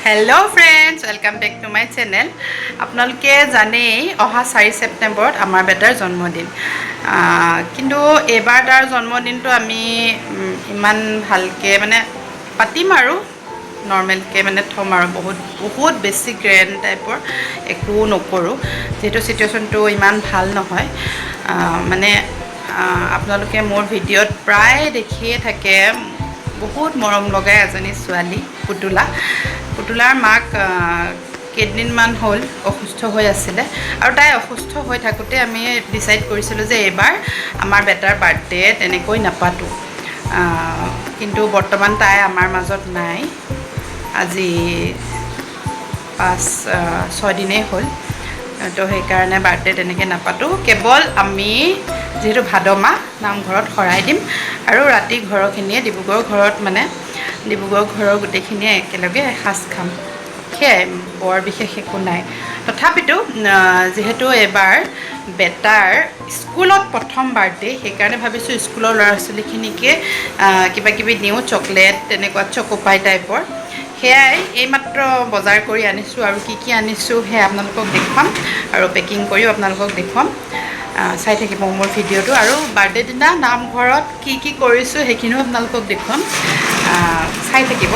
Hello friends welcome back to my channel. आपलोके जाने अहा 4 सेप्टेम्बरत आमार बेटार जन्मदिन किन्तु एबार तार जन्मदिन तो आमी इमान भालके माने पातिम आरो नर्मेलके माने थम आरो बहुत बेसी ग्रैंड टाइपर एको नकरो जेहेतु सिचुएशन तो इमान भाल নহয় माने आपलोके मोर भिडिओत प्राय देखिए थाके बहुत मरम लगाय एजनी छोৱালী पुतुलार माक केदिनमान हल असुस्थ হৈ আছিলে আৰু তাই অসুস্থ হৈ থাকোতে আমি ডিসাইড কৰিছিলো যে এবাৰ আমাৰ বেটাৰ বাৰ্থডে তেনেকৈ নাপাতো কিন্তু বৰ্তমান তাই আমাৰ মাজত নাই আজি 5-6 দিনে হল তো সেই কাৰণে বাৰ্থডে তেনেকৈ নাপাতো কেৱল আমি যেহেতু ভাদমা নামঘৰত খৰাই দিম আৰু ৰাতি ঘৰখিনিয়ে ডিব্ৰুগড় ঘৰত মানে ডিব্ৰুগড় ঘৰৰ গোটেইখিনিয়ে একেলগে এসাজ খাম সেয়াই বৰ বিশেষ একো নাই তথাপিতো যেহেতু এবাৰ বেটাৰ স্কুলত প্ৰথম বাৰ্থডে সেইকাৰণে ভাবিছো স্কুলৰ ল'ৰা ছোৱালীখিনিকে কিবা কিবি দিওঁ চকলেট তেনেকুৱা চকোপাই টাইপৰ সেয়াই এইমাত্ৰ বজাৰ কৰি আনিছো আৰু কি আনিছো হে আপোনালোকক দেখুৱাম আৰু পেকিং কৰিও আপোনালোকক দেখুৱাম চাই থাকিব মোৰ ভিডিঅ'টো আৰু বাৰ্থডে দিনা নামঘৰত কি কৰিছো সেইখিনিও আপোনালোকক দেখুৱাম চাই থাকিব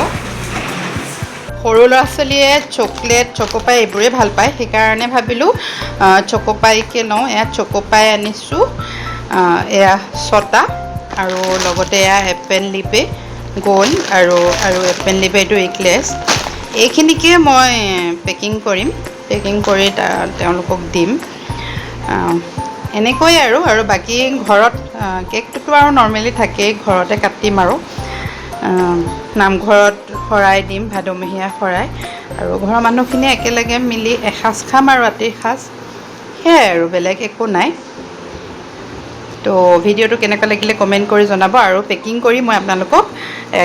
সৰু ল'ৰা ছোৱালীয়ে চকলেট চকোপাই এইবোৰে ভাল পায় সেইকাৰণে ভাবিলো চকোপাইকে লওঁ এয়া চকোপাই আনিছো এয়া 6টা আৰু লগতে এয়া এপেল লিপে গোল আৰু এপেল লিপে এইটো এক্লেছ এইখিনিকে মই পেকিং কৰি তেওঁলোকক দিম এনেকৈ আৰু বাকি ঘৰত কেকটো আৰু নৰমালি থাকে ঘৰতে কাটিম আৰু নামঘৰত খৰাই দিম ভাদমহীয়া খৰাই আৰু ঘৰৰ মানুহখিনি একেলগে মিলি এসাজ খাম আৰু ৰাতিৰ সাজ সেয়াই আৰু বেলেগ একো নাই তো ভিডিঅ'টো কেনেকুৱা লাগিলে কমেন্ট কৰি জনাব আৰু পেকিং কৰি মই আপোনালোকক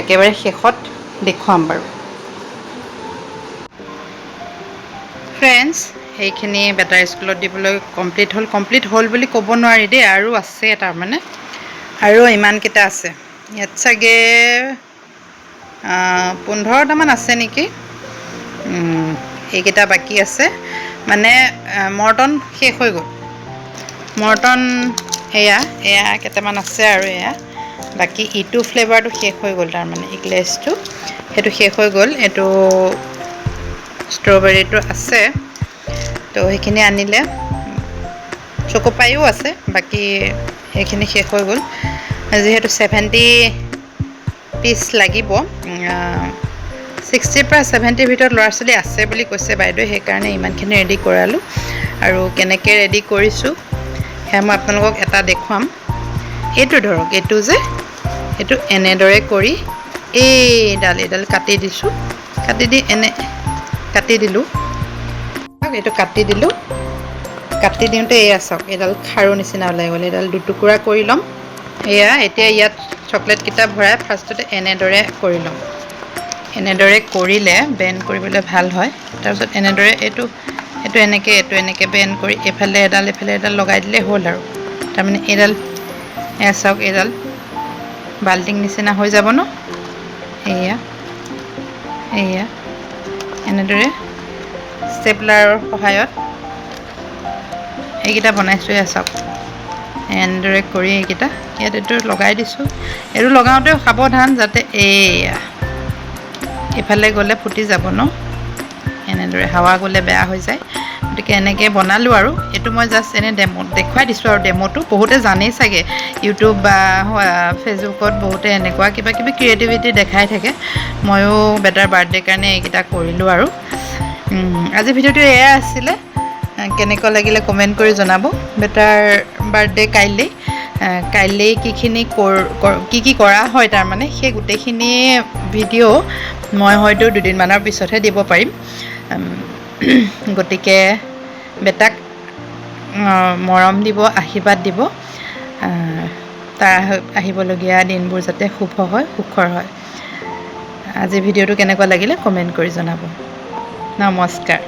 একেবাৰে শেষত দেখুৱাম বাৰু ফ্ৰেন্ডছ সেইখিনি বেটাৰ স্কুলত দিবলৈ কমপ্লিট হ'ল বুলি ক'ব নোৱাৰি দেই আৰু আছে তাৰ মানে আৰু ইমানকেইটা আছে ইয়াত চাগে 15টামান আছে নেকি এইকেইটা বাকি আছে মানে মৰ্টন শেষ হৈ গ'ল মৰ্টন এয়া কেইটামান আছে আৰু এয়া বাকি ইটো ফ্লেভাৰটো শেষ হৈ গ'ল তাৰ মানে ইক্লেছটো হেতু শেষ হৈ গ'ল এটো ষ্ট্ৰবেৰীটো আছে তো সেইখিনি আনিলে চকোপাইও আছে বাকি এইখিনি শেষ হৈ গ'ল যেহেতু 70 পিস লাগিব 60 পৰা 70 ভিতৰত ল'ৰা ছোৱালী আছে বুলি কৈছে বাইদেউ সেইকাৰণে ইমানখিনি ৰেডি কৰালো আৰু কেনেকৈ ৰেডি কৰিছো হে মই আপোনালোকক এটা দেখুৱাম এইটো ধৰক এইটো যে এইটো এনেদৰে কৰি এইডাল কাটি দিছো কাটি দিলো এইটো কাটি দিওঁতে এয়া চাওক এডাল খাৰু নিচিনা ওলাই গ'ল এডাল দুটুকুৰা কৰি ল'ম এয়া এতিয়া ইয়াত চকলেট কিটা ভৰাই ফাৰ্ষ্টতে এনেদৰে কৰি ল'ম এনেদৰে কৰিলে বেন্ড কৰিবলৈ ভাল হয় তাৰপিছত এনেদৰে এইটো এনেকে বেন্ড কৰি এফালে এডাল লগাই দিলে হ'ল আৰু তাৰ মানে এডাল চাওক এডাল বাল্টিং নিচিনা হৈ যাব ন এয়া এনেদৰে ষ্টেপলাৰৰ সহায়ত এইকেইটা বনাইছো চাওক এনেদৰে কৰি এইকেইটা ইয়াত এইটো লগাই দিছো এইটো লগাওঁতে সাৱধান যাতে এফালে গ'লে ফুটি যাব ন এনেদৰে হাৱা গ'লে বেয়া হৈ যায় গতিকে এনেকৈ বনালো আৰু এইটো মই জাষ্ট এনে ডেমো দেখুৱাই দিছো আৰু ডেমোটো বহুতে জানেই চাগে ইউটিউব বা ফেচবুকত বহুতে এনেকুৱা কিবা কিবি ক্ৰিয়েটিভিটি দেখাই থাকে ময়ো বেটাৰ বাৰ্থডে কাৰণে এইকেইটা কৰিলো আৰু আজি ভিডিঅ'টো এয়া আছিলে কেনেকুৱা লাগিলে কমেন্ট কৰি জনাব বেটাৰ বাৰ্থডে কাইলৈ কি কৰা হয় তাৰ মানে সেই গোটেইখিনি ভিডিঅ' মই হয়তো দুদিনমানৰ পিছতহে দিব পাৰিম গতিকে বেটাক মৰম দিব আশীৰ্বাদ দিব তাৰ আহিবলগীয়া দিনবোৰ যাতে শুভ হয় সুখৰ হয় আজি ভিডিঅ'টো কেনেকুৱা লাগিলে কমেন্ট কৰি জনাব নমস্কাৰ